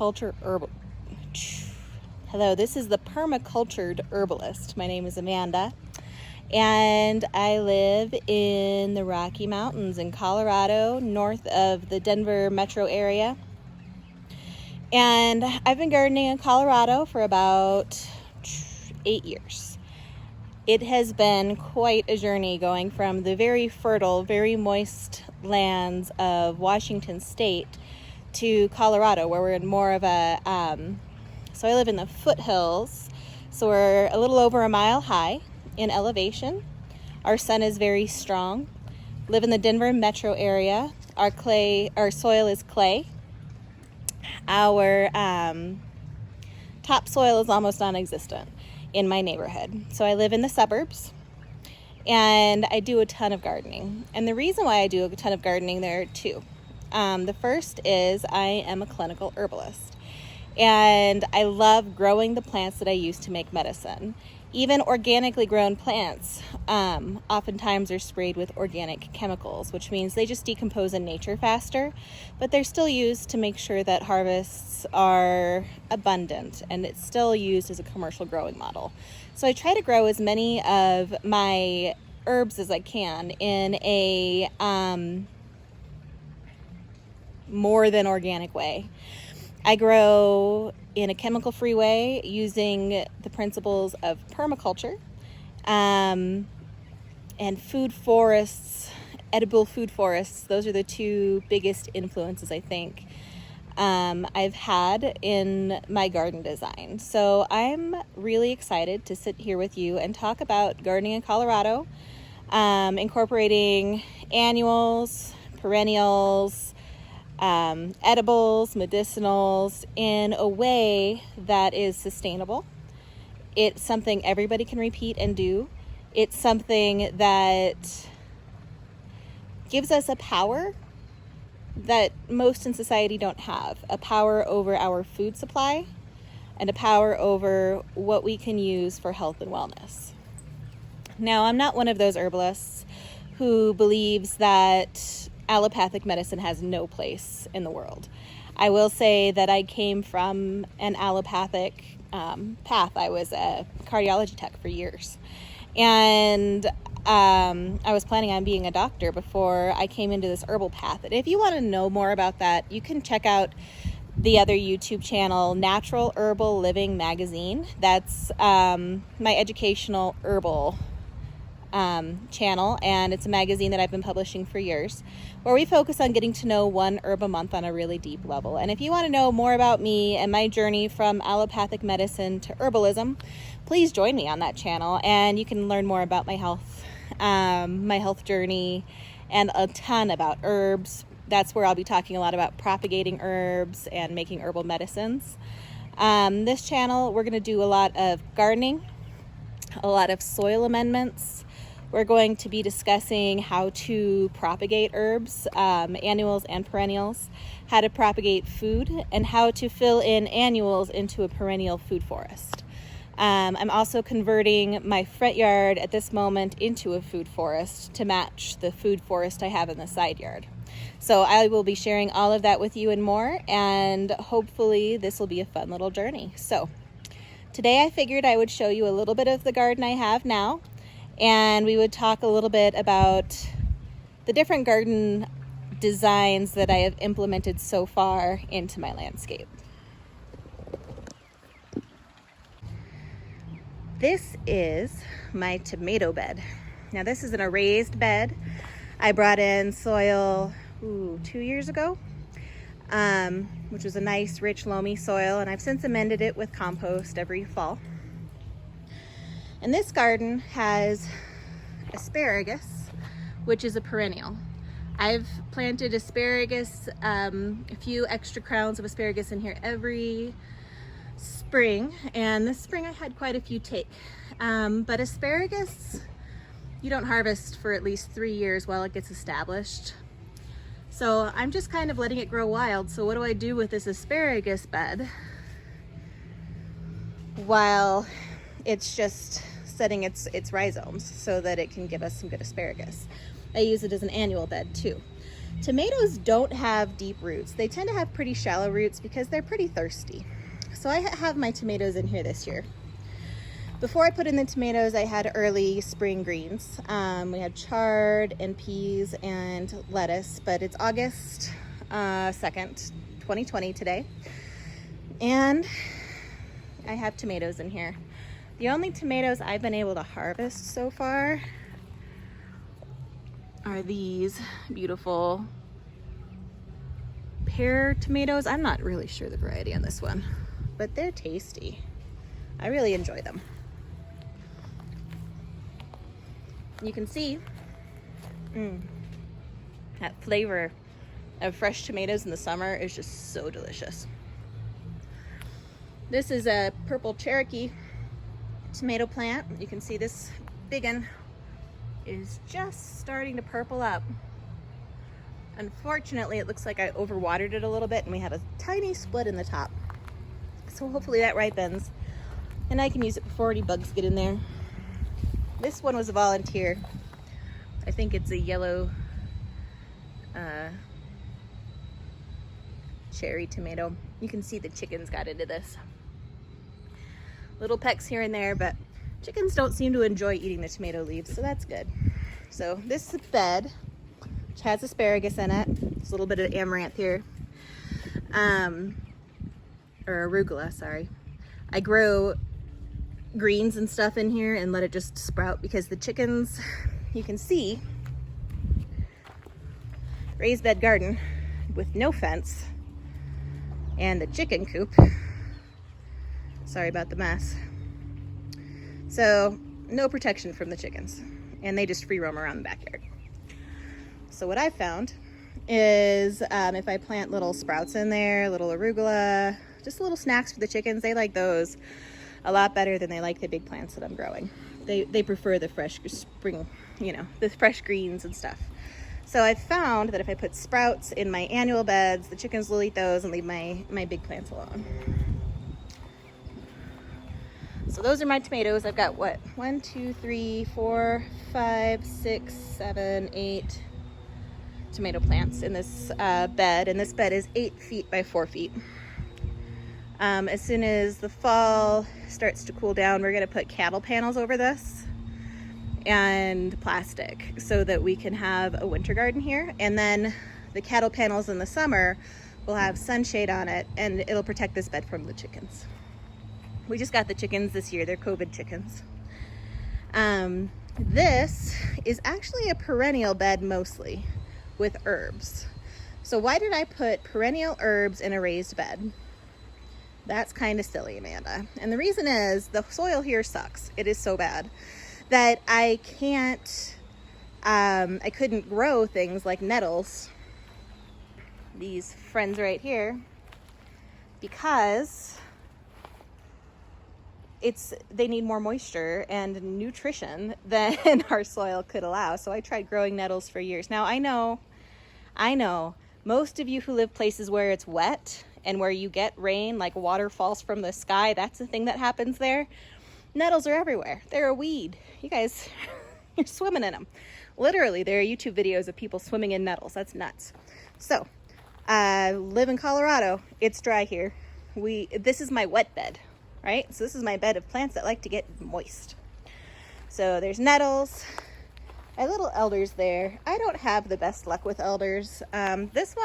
Culture herbal. Hello, this is the Permacultured Herbalist. My name is Amanda, and I live in the Rocky Mountains in Colorado, north of the Denver metro area. And I've been gardening in Colorado for about 8 years. It has been quite a journey going from the very fertile, very moist lands of Washington State to Colorado, where we're in more of a, so I live in the foothills, so we're a little over a mile high in elevation. Our sun is very strong. Live in the Denver metro area. Our soil is clay. Our topsoil is almost non-existent in my neighborhood. So I live in the suburbs, and I do a ton of gardening. And the reason why I do a ton of gardening, there are two. The first is I am a clinical herbalist, and I love growing the plants that I use to make medicine. Even organically grown plants oftentimes are sprayed with organic chemicals, which means they just decompose in nature faster, but they're still used to make sure that harvests are abundant, and it's still used as a commercial growing model. So I try to grow as many of my herbs as I can in a more than organic way. I grow in a chemical-free way using the principles of permaculture and food forests, edible food forests. Those are the two biggest influences I think I've had in my garden design. So I'm really excited to sit here with you and talk about gardening in Colorado, incorporating annuals, perennials, edibles, medicinals in a way that is sustainable. It's something everybody can repeat and do. It's something that gives us a power that most in society don't have, a power over our food supply and a power over what we can use for health and wellness. Now, I'm not one of those herbalists who believes that allopathic medicine has no place in the world. I will say that I came from an allopathic path. I was a cardiology tech for years, and I was planning on being a doctor before I came into this herbal path. And if you want to know more about that, you can check out the other YouTube channel, Natural Herbal Living Magazine. That's my educational herbal channel, and it's a magazine that I've been publishing for years, where we focus on getting to know one herb a month on a really deep level. And if you want to know more about me and my journey from allopathic medicine to herbalism, please join me on that channel, and you can learn more about my health journey, and a ton about herbs. That's where I'll be talking a lot about propagating herbs and making herbal medicines. This channel, we're going to do a lot of gardening, a lot of soil amendments. We're going to be discussing how to propagate herbs, annuals and perennials, how to propagate food, and how to fill in annuals into a perennial food forest. I'm also converting my front yard at this moment into a food forest to match the food forest I have in the side yard. So I will be sharing all of that with you and more, and hopefully this will be a fun little journey. So today I figured I would show you a little bit of the garden I have now, and we would talk a little bit about the different garden designs that I have implemented so far into my landscape. This is my tomato bed. Now this is in a raised bed. I brought in soil 2 years ago, which was a nice, rich, loamy soil, and I've since amended it with compost every fall. And this garden has asparagus, which is a perennial. I've planted asparagus, a few extra crowns of asparagus in here every spring, and this spring I had quite a few take. But asparagus, you don't harvest for at least 3 years while it gets established. So I'm just kind of letting it grow wild. So what do I do with this asparagus bed while it's just setting its rhizomes so that it can give us some good asparagus? I use it as an annual bed too. Tomatoes don't have deep roots. They tend to have pretty shallow roots because they're pretty thirsty. So I have my tomatoes in here this year. Before I put in the tomatoes, I had early spring greens. We had chard and peas and lettuce, but it's August 2nd, 2020 today. And I have tomatoes in here. The only tomatoes I've been able to harvest so far are these beautiful pear tomatoes. I'm not really sure the variety on this one, but they're tasty. I really enjoy them. You can see that flavor of fresh tomatoes in the summer is just so delicious. This is a purple Cherokee tomato plant. You can see this big one is just starting to purple up. Unfortunately, it looks like I overwatered it a little bit and we have a tiny split in the top. So hopefully that ripens and I can use it before any bugs get in there. This one was a volunteer. I think it's a yellow cherry tomato. You can see the chickens got into this. Little pecks here and there, but chickens don't seem to enjoy eating the tomato leaves, so that's good. So this is a bed, which has asparagus in it. There's a little bit of amaranth here. Or arugula, sorry. I grow greens and stuff in here and let it just sprout because the chickens, you can see, raised bed garden with no fence and the chicken coop. Sorry about the mess. So no protection from the chickens and they just free roam around the backyard. So what I found is if I plant little sprouts in there, little arugula, just little snacks for the chickens, they like those a lot better than they like the big plants that I'm growing. They prefer the fresh spring, you know, the fresh greens and stuff. So I've found that if I put sprouts in my annual beds, the chickens will eat those and leave my big plants alone. So those are my tomatoes. I've got what? 1, 2, 3, 4, 5, 6, 7, 8 tomato plants in this bed. And this bed is 8 feet by 4 feet. As soon as the fall starts to cool down, we're going to put cattle panels over this and plastic so that we can have a winter garden here. And then the cattle panels in the summer will have sunshade on it and it'll protect this bed from the chickens. We just got the chickens this year. They're COVID chickens. This is actually a perennial bed mostly with herbs. So why did I put perennial herbs in a raised bed? That's kind of silly, Amanda. And the reason is the soil here sucks. It is so bad that I couldn't grow things like nettles, these friends right here, because they need more moisture and nutrition than our soil could allow. So I tried growing nettles for years. Now I know most of you who live places where it's wet and where you get rain, like water falls from the sky, that's the thing that happens there. Nettles are everywhere. They're a weed. You guys, you're swimming in them. Literally, there are YouTube videos of people swimming in nettles. That's nuts. So, I live in Colorado. It's dry here. This is my wet bed, right? So this is my bed of plants that like to get moist. So there's nettles. My little elders there. I don't have the best luck with elders. This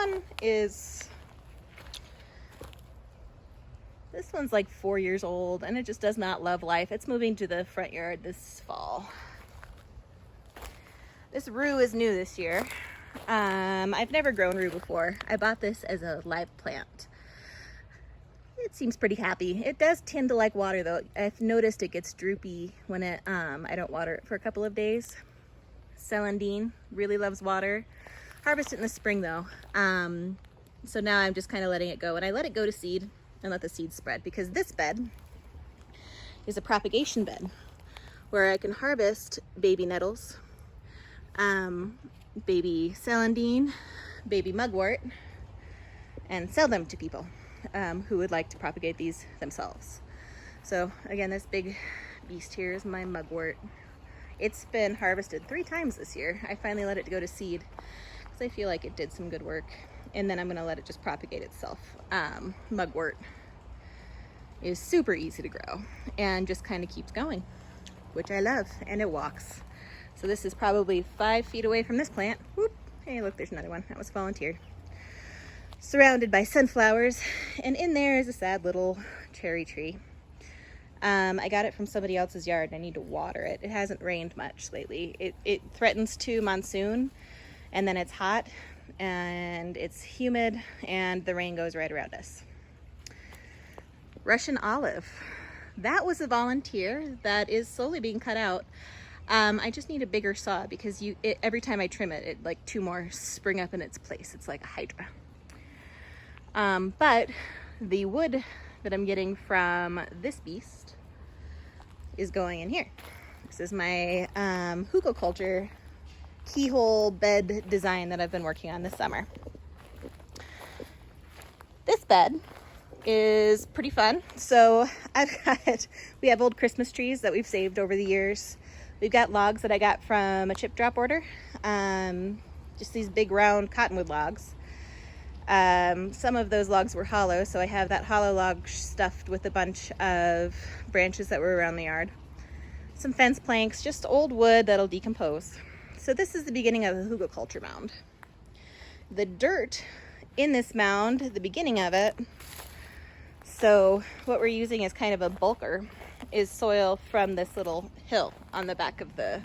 one's like 4 years old and it just does not love life. It's moving to the front yard this fall. This rue is new this year. I've never grown rue before. I bought this as a live plant. It seems pretty happy. It does tend to like water though. I've noticed it gets droopy when I don't water it for a couple of days. Celandine really loves water. Harvest it in the spring though. So now I'm just kind of letting it go, and I let it go to seed and let the seeds spread, because this bed is a propagation bed where I can harvest baby nettles, baby celandine, baby mugwort, and sell them to people who would like to propagate these themselves. So again, this big beast here is my mugwort. It's been harvested 3 times this year. I finally let it go to seed because I feel like it did some good work. And then I'm going to let it just propagate itself. Mugwort is super easy to grow and just kind of keeps going, which I love, and it walks. So this is probably 5 feet away from this plant. Whoop. Hey, look, there's another one. That was volunteered. Surrounded by sunflowers, and in there is a sad little cherry tree. I got it from somebody else's yard, and I need to water it. It hasn't rained much lately. It threatens to monsoon, and then it's hot, and it's humid, and the rain goes right around us. Russian olive. That was a volunteer that is slowly being cut out. I just need a bigger saw because every time I trim it, like 2 more spring up in its place. It's like a hydra. But the wood that I'm getting from this beast is going in here. This is my Herbalist keyhole bed design that I've been working on this summer. This bed is pretty fun. So we have old Christmas trees that we've saved over the years. We've got logs that I got from a chip drop order. Just these big round cottonwood logs. Some of those logs were hollow, so I have that hollow log stuffed with a bunch of branches that were around the yard. Some fence planks, just old wood that'll decompose. So this is the beginning of the Herbalist mound. The dirt in this mound, the beginning of it, so what we're using is kind of a bulker, is soil from this little hill on the back of on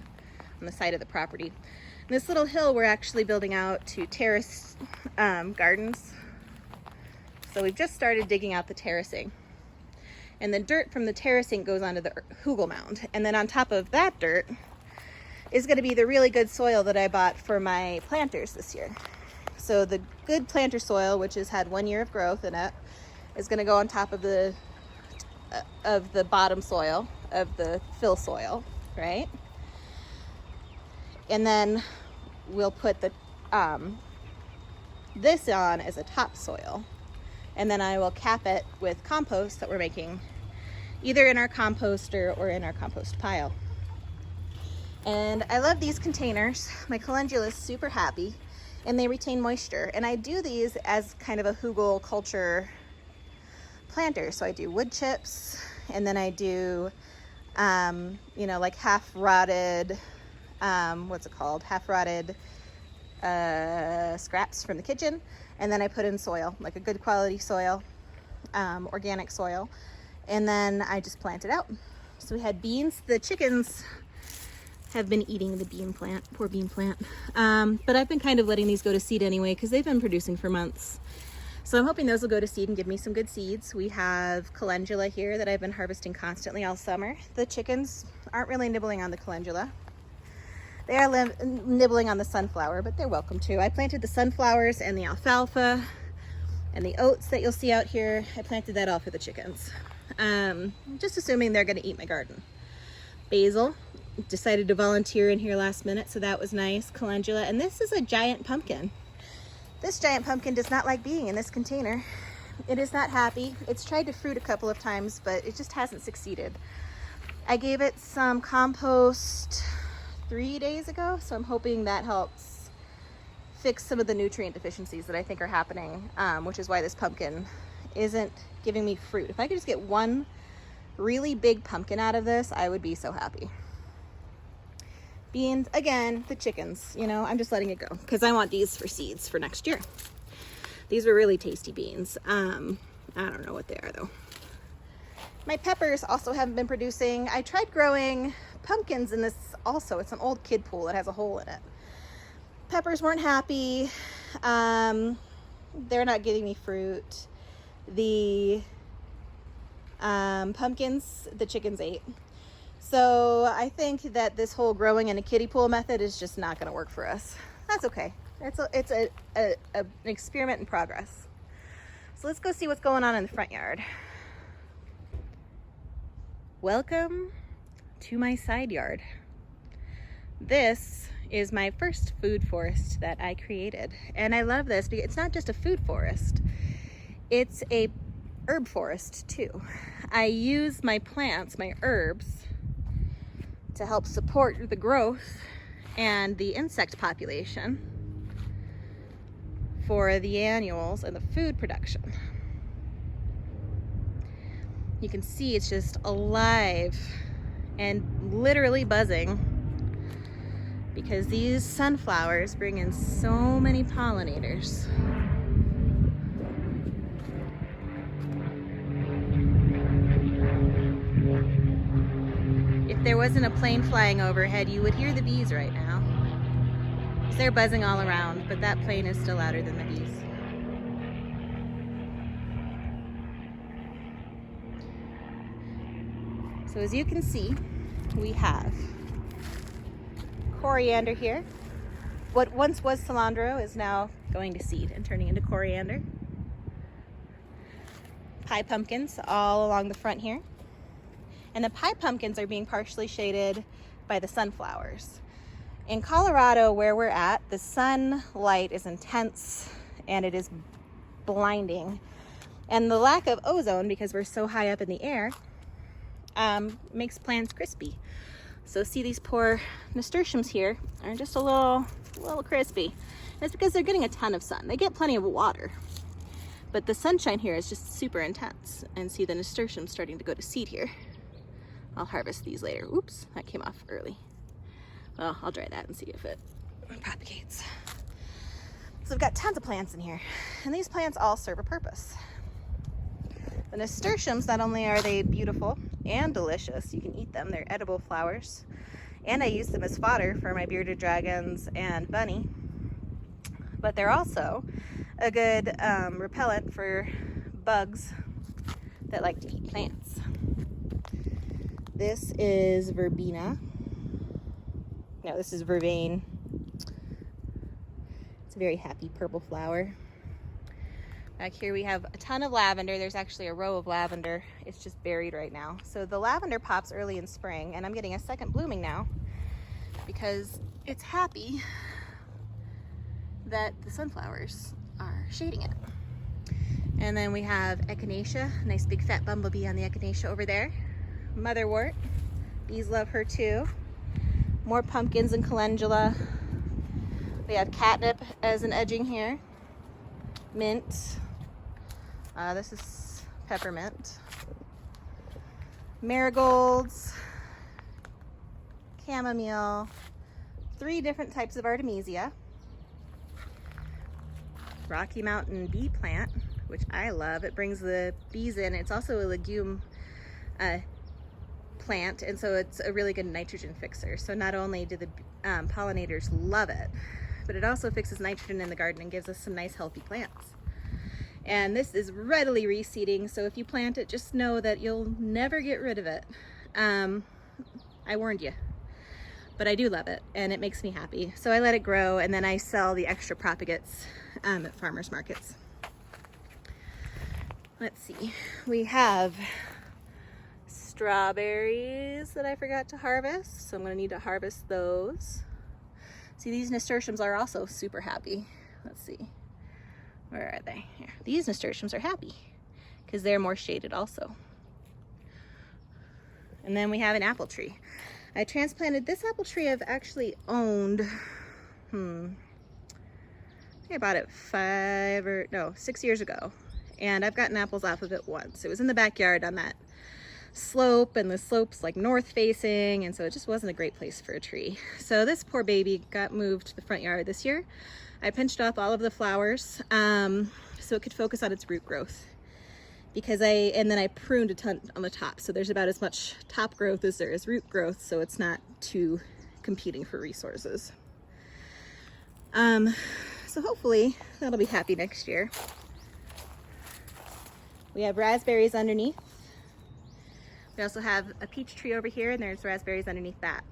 the side of the property. And this little hill we're actually building out to terrace gardens. So we've just started digging out the terracing. And the dirt from the terracing goes onto the Herbalist mound. And then on top of that dirt is going to be the really good soil that I bought for my planters this year. So the good planter soil, which has had 1 year of growth in it, is going to go on top of the bottom soil, of the fill soil, right? And then we'll put this on as a topsoil, and then I will cap it with compost that we're making either in our composter or in our compost pile. And I love these containers. My calendula is super happy, and they retain moisture. And I do these as kind of a Herbalist planter. So I do wood chips, and then I do, like half rotted scraps from the kitchen. And then I put in soil, like a good quality soil, organic soil. And then I just plant it out. So we had beans. The chickens have been eating the bean plant, poor bean plant. But I've been kind of letting these go to seed anyway, because they've been producing for months. So I'm hoping those will go to seed and give me some good seeds. We have calendula here that I've been harvesting constantly all summer. The chickens aren't really nibbling on the calendula. They are nibbling on the sunflower, but they're welcome to. I planted the sunflowers and the alfalfa and the oats that you'll see out here. I planted that all for the chickens. Just assuming they're gonna eat my garden. Basil, decided to volunteer in here last minute, so that was nice. Calendula, and this is a giant pumpkin. This giant pumpkin does not like being in this container. It is not happy. It's tried to fruit a couple of times, but it just hasn't succeeded. I gave it some compost 3 days ago, so I'm hoping that helps fix some of the nutrient deficiencies that I think are happening, which is why this pumpkin isn't giving me fruit. If I could just get one really big pumpkin out of this, I would be so happy. Beans, again, the chickens, I'm just letting it go because I want these for seeds for next year. These were really tasty beans. I don't know what they are though. My peppers also haven't been producing. I tried growing pumpkins in this also. It's an old kid pool that has a hole in it. Peppers weren't happy. They're not giving me fruit. The pumpkins, the chickens ate. So I think that this whole growing in a kiddie pool method is just not going to work for us. That's okay. It's an experiment in progress. So let's go see what's going on in the front yard. Welcome to my side yard. This is my first food forest that I created. And I love this because it's not just a food forest. It's a herb forest too. I use my plants, my herbs, to help support the growth and the insect population. for the annuals and the food production. You can see it's just alive and literally buzzing because these sunflowers bring in so many pollinators. If there wasn't a plane flying overhead, you would hear the bees right now. They're buzzing all around, but that plane is still louder than the bees. So as you can see, we have coriander here. What once was cilantro is now going to seed and turning into coriander. Pie pumpkins all along the front here. And the pie pumpkins are being partially shaded by the sunflowers. In Colorado, where we're at, the sunlight is intense and it is blinding. And the lack of ozone, because we're so high up in the air, makes plants crispy. So see, these poor nasturtiums here are just a little crispy. And it's because they're getting a ton of sun. They get plenty of water, but the sunshine here is just super intense. And see the nasturtiums starting to go to seed here. I'll harvest these later. Oops, that came off early. Well, I'll dry that and see if it propagates. So we've got tons of plants in here, and these plants all serve a purpose. The nasturtiums, not only are they beautiful and delicious, you can eat them, they're edible flowers, and I use them as fodder for my bearded dragons and bunny, but they're also a good repellent for bugs that like to eat plants. This is verbena. No, this is vervain. It's a very happy purple flower. Back here we have a ton of lavender. There's actually a row of lavender. It's just buried right now. So the lavender pops early in spring, and I'm getting a second blooming now because it's happy that the sunflowers are shading it. And then we have echinacea, nice big fat bumblebee on the echinacea over there. Motherwort, bees love her too. More pumpkins and calendula. We have catnip as an edging here. Mint. This is peppermint. Marigolds. Chamomile. 3 different types of artemisia. Rocky Mountain bee plant, which I love. It brings the bees in. It's also a legume plant, and so it's a really good nitrogen fixer. So not only do the pollinators love it, but it also fixes nitrogen in the garden and gives us some nice healthy plants. And this is readily reseeding, so if you plant it, just know that you'll never get rid of it. I warned you, but I do love it and it makes me happy. So I let it grow, and then I sell the extra propagates at farmers markets. Let's see, we have strawberries that I forgot to harvest, so I'm going to need to harvest those. See, these nasturtiums are also super happy. Let's see, where are they? Here. These nasturtiums are happy because they're more shaded also. And then we have an apple tree. I transplanted this apple tree. I've actually owned, I think I bought it 6 years ago, and I've gotten apples off of it once. It was in the backyard on that slope, and the slope's like north facing, and so it just wasn't a great place for a tree. So this poor baby got moved to the front yard this year. I pinched off all of the flowers so it could focus on its root growth, and then I pruned a ton on the top, so there's about as much top growth as there is root growth, so it's not too competing for resources. So hopefully that'll be happy next year. We have raspberries underneath. We also have a peach tree over here, and there's raspberries underneath that.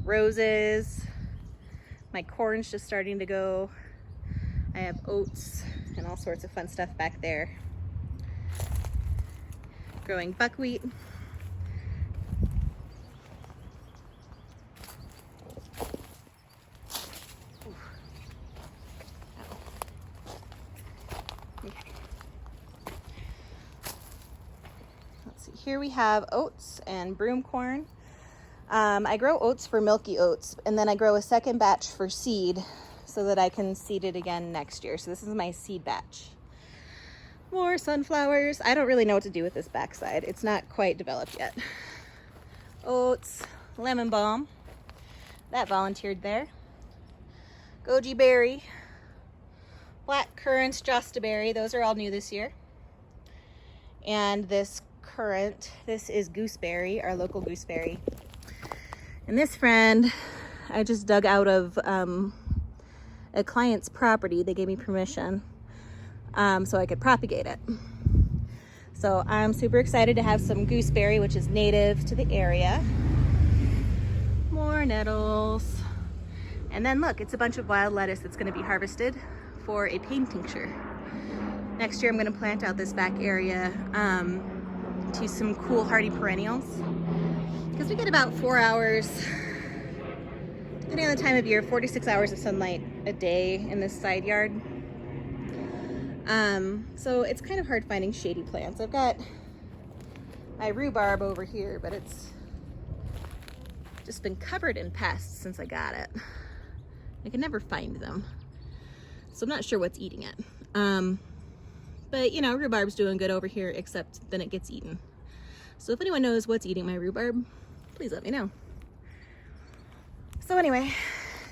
Roses. My corn's just starting to go. I have oats and all sorts of fun stuff back there. Growing buckwheat. Here we have oats and broom corn. I grow oats for milky oats, and then I grow a second batch for seed. so that I can seed it again next year. So this is my seed batch. More sunflowers. I don't really know what to do with this backside. It's not quite developed yet. Oats, lemon balm. That volunteered there. Goji berry, black currants, jostaberry. Those are all new this year. And this currant, this is gooseberry, our local gooseberry. And this friend, I just dug out of a client's property. They gave me permission so I could propagate it. So I'm super excited to have some gooseberry, which is native to the area. More nettles. And then look, it's a bunch of wild lettuce that's going to be harvested for a pain tincture. Next year I'm going to plant out this back area to some cool hardy perennials. Because we get about 4 hours, depending on the time of year, 46 hours of sunlight a day in this side yard. So it's kind of hard finding shady plants. I've got my rhubarb over here, but it's just been covered in pests since I got it. I can never find them. So I'm not sure what's eating it. But you know, rhubarb's doing good over here, except then it gets eaten. So if anyone knows what's eating my rhubarb, please let me know. So anyway,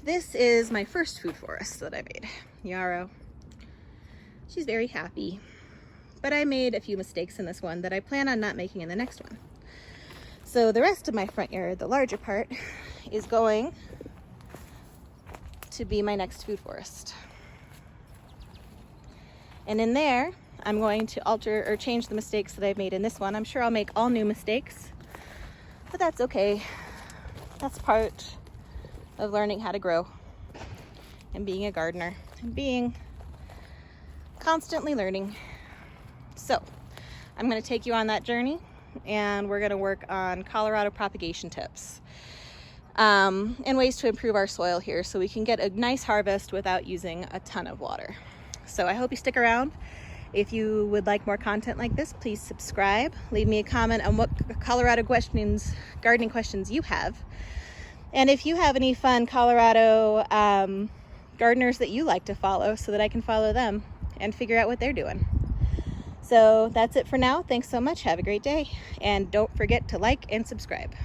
this is my first food forest that I made. Yarrow. She's very happy. But I made a few mistakes in this one that I plan on not making in the next one. So the rest of my front yard, the larger part, is going to be my next food forest. And in there, I'm going to alter or change the mistakes that I've made in this one. I'm sure I'll make all new mistakes, but that's okay. That's part of learning how to grow and being a gardener and being constantly learning. So I'm going to take you on that journey, and we're going to work on Colorado propagation tips and ways to improve our soil here so we can get a nice harvest without using a ton of water. So I hope you stick around. If you would like more content like this, please subscribe. Leave me a comment on what Colorado questions, gardening questions you have. And if you have any fun Colorado gardeners that you like to follow so that I can follow them and figure out what they're doing. So that's it for now. Thanks so much. Have a great day. And don't forget to like and subscribe.